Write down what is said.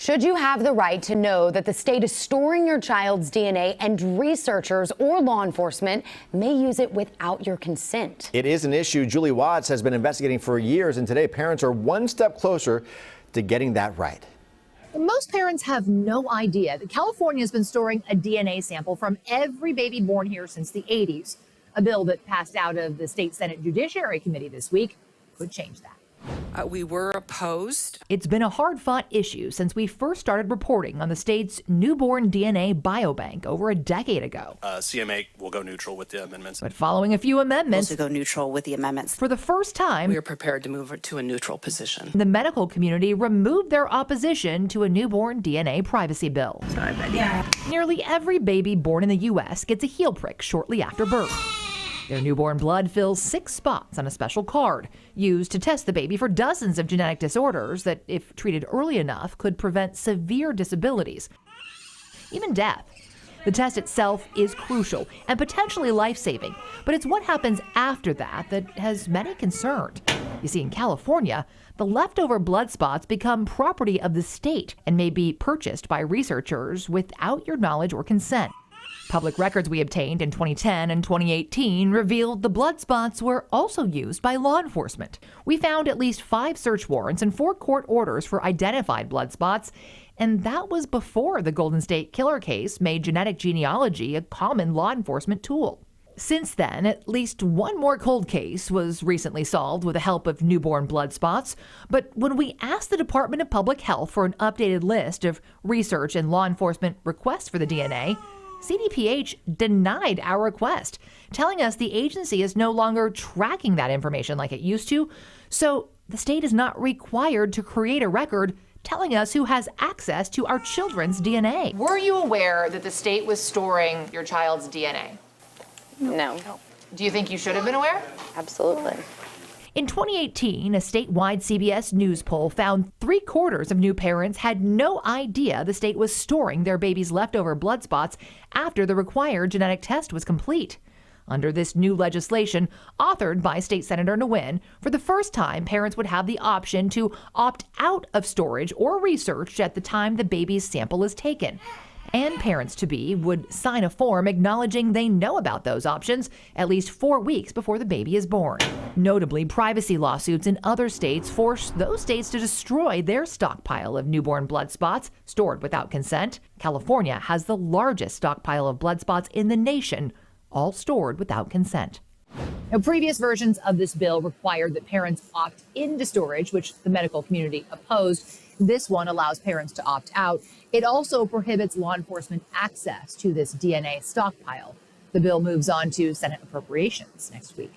Should you have the right to know that the state is storing your child's DNA and researchers or law enforcement may use it without your consent? It is an issue Julie Watts has been investigating for years, and today parents are one step closer to getting that right. Most parents have no idea that California has been storing a DNA sample from every baby born here since the 80s. A bill that passed out of the state Senate Judiciary Committee this week could change that. We were opposed. It's been a hard-fought issue since we first started reporting on the state's newborn DNA biobank over a decade ago. CMA will go neutral with the amendments. But following a few amendments, To go neutral with the amendments. for the first time, We are prepared to move to a neutral position. the medical community removed their opposition to a newborn DNA privacy bill. Nearly every baby born in the U.S. gets a heel prick shortly after birth. Their newborn blood fills 6 spots on a special card used to test the baby for dozens of genetic disorders that, if treated early enough, could prevent severe disabilities, even death. The test itself is crucial and potentially life-saving, but it's what happens after that that has many concerned. You see, in California, the leftover blood spots become property of the state and may be purchased by researchers without your knowledge or consent. Public records we obtained in 2010 and 2018 revealed the blood spots were also used by law enforcement. We found at least 5 search warrants and 4 court orders for identified blood spots, and that was before the Golden State Killer case made genetic genealogy a common law enforcement tool. Since then, at least one more cold case was recently solved with the help of newborn blood spots. But when we asked the Department of Public Health for an updated list of research and law enforcement requests for the DNA, CDPH denied our request, telling us the agency is no longer tracking that information like it used to, so the state is not required to create a record telling us who has access to our children's DNA. Were you aware that the state was storing your child's DNA? No, Do you think you should have been aware? absolutely. In 2018, a statewide CBS News poll found 3/4 of new parents had no idea the state was storing their baby's leftover blood spots after the required genetic test was complete. Under this new legislation, authored by State Senator Nguyen, for the first time, parents would have the option to opt out of storage or research at the time the baby's sample is taken. And parents-to-be would sign a form acknowledging they know about those options at least 4 weeks before the baby is born. Notably, privacy lawsuits in other states force those states to destroy their stockpile of newborn blood spots stored without consent. California has the largest stockpile of blood spots in the nation, all stored without consent. Now, previous versions of this bill required that parents opt into storage, which the medical community opposed. This one allows parents to opt out. It also prohibits law enforcement access to this DNA stockpile. The bill moves on to Senate appropriations next week.